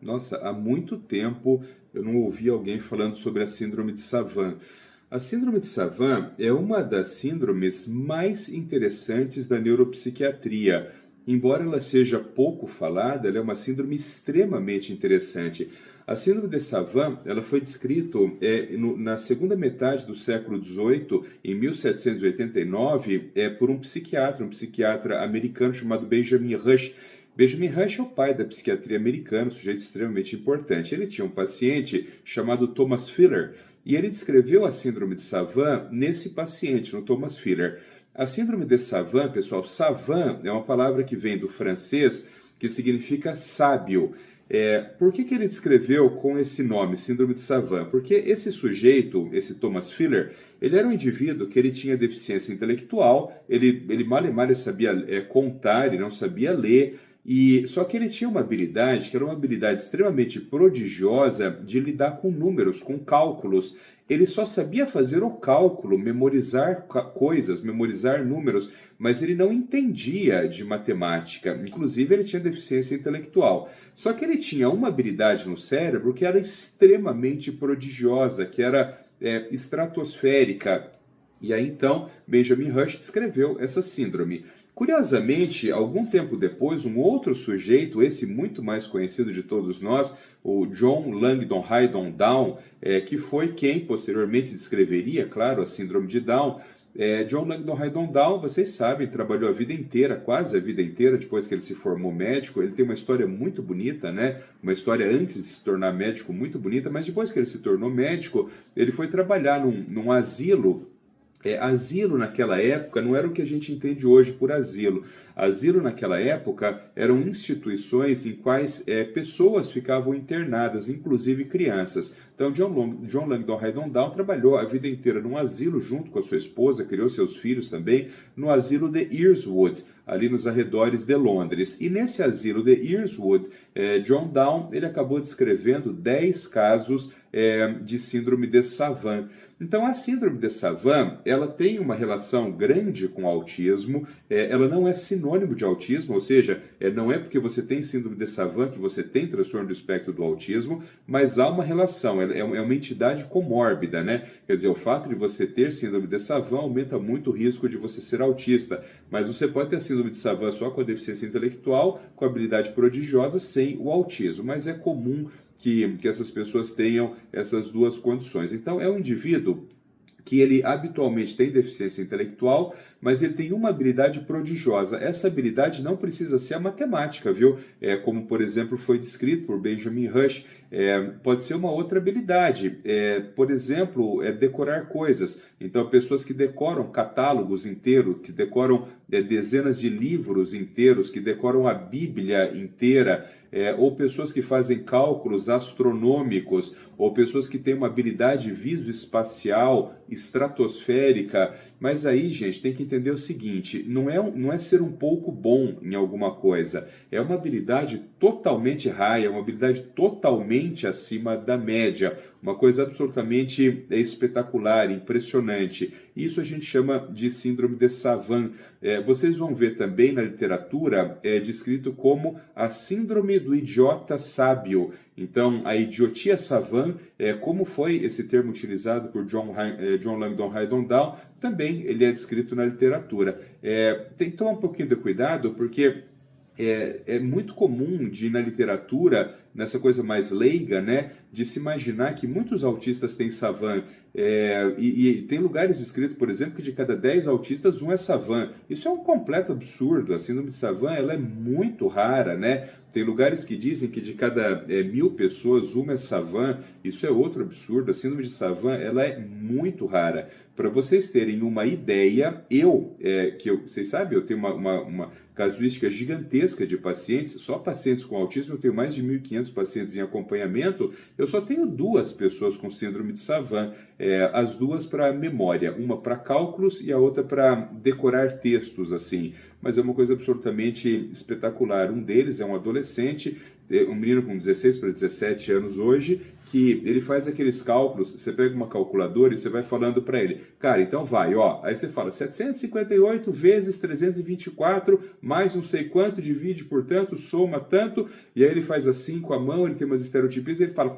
Nossa, há muito tempo eu não ouvi alguém falando sobre a síndrome de Savant. A síndrome de Savant é uma das síndromes mais interessantes da neuropsiquiatria. Embora ela seja pouco falada, ela é uma síndrome extremamente interessante. A síndrome de Savant, ela foi descrita na segunda metade do século XVIII, em 1789, por um psiquiatra americano chamado Benjamin Rush. Benjamin Rush é o pai da psiquiatria americana, um sujeito extremamente importante. Ele tinha um paciente chamado Thomas Filler, e ele descreveu a síndrome de Savant nesse paciente, no Thomas Filler. A síndrome de Savant, pessoal, savant é uma palavra que vem do francês, que significa sábio. Por que ele descreveu com esse nome, síndrome de Savant? Porque esse sujeito, esse Thomas Filler, ele era um indivíduo que ele tinha deficiência intelectual, ele mal e mal sabia contar, ele não sabia ler, só que ele tinha uma habilidade, que era uma habilidade extremamente prodigiosa de lidar com números, com cálculos. Ele só sabia fazer o cálculo, memorizar coisas, memorizar números, mas ele não entendia de matemática. Inclusive, ele tinha deficiência intelectual. Só que ele tinha uma habilidade no cérebro que era extremamente prodigiosa, que era estratosférica. E aí, então, Benjamin Rush descreveu essa síndrome. Curiosamente, algum tempo depois, um outro sujeito, esse muito mais conhecido de todos nós, o John Langdon Haydon Down, que foi quem posteriormente descreveria, claro, a síndrome de Down. John Langdon Haydon Down, vocês sabem, trabalhou a vida inteira, quase a vida inteira, depois que ele se formou médico. Ele tem uma história muito bonita, né? Uma história antes de se tornar médico muito bonita, mas depois que ele se tornou médico, ele foi trabalhar num asilo. Asilo naquela época não era o que a gente entende hoje por asilo. Asilo naquela época eram instituições em quais pessoas ficavam internadas, inclusive crianças. Então John Langdon Haydon Down trabalhou a vida inteira num asilo junto com a sua esposa, criou seus filhos também, no asilo de Earswood, ali nos arredores de Londres. E nesse asilo de Earswood, John Down ele acabou descrevendo 10 casos de síndrome de Savant. Então, a síndrome de Savant, ela tem uma relação grande com o autismo, ela não é sinônimo de autismo, ou seja, não é porque você tem síndrome de Savant que você tem transtorno do espectro do autismo, mas há uma relação, é uma entidade comórbida, né? Quer dizer, o fato de você ter síndrome de Savant aumenta muito o risco de você ser autista, mas você pode ter síndrome de Savant só com a deficiência intelectual, com a habilidade prodigiosa, sem o autismo, mas é comum que essas pessoas tenham essas duas condições. Então, é um indivíduo que ele habitualmente tem deficiência intelectual, mas ele tem uma habilidade prodigiosa. Essa habilidade não precisa ser a matemática, viu? Como, por exemplo, foi descrito por Benjamin Rush, pode ser uma outra habilidade. Por exemplo, decorar coisas. Então, pessoas que decoram catálogos inteiros, que decoram dezenas de livros inteiros, que decoram a Bíblia inteira, ou pessoas que fazem cálculos astronômicos, ou pessoas que têm uma habilidade visoespacial estratosférica. Mas aí, gente, tem que entender o seguinte, não é ser um pouco bom em alguma coisa, é uma habilidade totalmente raia, uma habilidade totalmente acima da média, uma coisa absolutamente espetacular, impressionante. Isso a gente chama de síndrome de Savant. Vocês vão ver também na literatura descrito como a síndrome do idiota sábio. Então, a idiotia savant, como foi esse termo utilizado por John Langdon Haydon Down, também ele é descrito na literatura. Tem que tomar um pouquinho de cuidado, porque é muito comum na literatura, nessa coisa mais leiga, né, de se imaginar que muitos autistas têm savant. E tem lugares escritos, por exemplo, que de cada 10 autistas, um é savant. Isso é um completo absurdo. A síndrome de savant ela é muito rara, né? Tem lugares que dizem que de cada 1000 pessoas, uma é savant. Isso é outro absurdo. A síndrome de savant ela é muito rara. Para vocês terem uma ideia, vocês sabem, eu tenho uma casuística gigantesca de pacientes, só pacientes com autismo, eu tenho mais de 1.500 pacientes em acompanhamento, eu só tenho 2 pessoas com síndrome de Savant, as duas para memória, uma para cálculos e a outra para decorar textos, assim. Mas é uma coisa absolutamente espetacular. Um deles é um adolescente, um menino com 16 para 17 anos hoje, que ele faz aqueles cálculos, você pega uma calculadora e você vai falando para ele, cara, então vai, ó, aí você fala 758 vezes 324, mais não sei quanto, divide por tanto, soma tanto, e aí ele faz assim com a mão, ele tem umas estereotipias, ele fala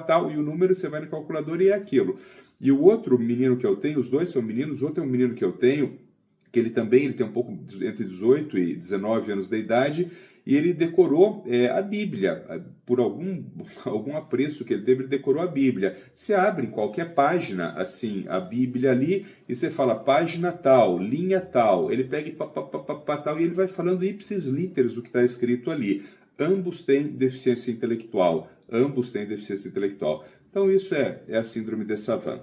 tal, e o número você vai na calculadora e é aquilo. E o outro menino que eu tenho, os dois são meninos, o outro é um menino que eu tenho, que ele tem um pouco entre 18 e 19 anos de idade, e ele decorou a Bíblia, por algum apreço que ele teve, ele decorou a Bíblia. Você abre em qualquer página, assim, a Bíblia ali, e você fala página tal, linha tal, ele pega e tal, e ele vai falando ipsis literis o que está escrito ali. Ambos têm deficiência intelectual, ambos têm deficiência intelectual. Então isso é a síndrome de Savant.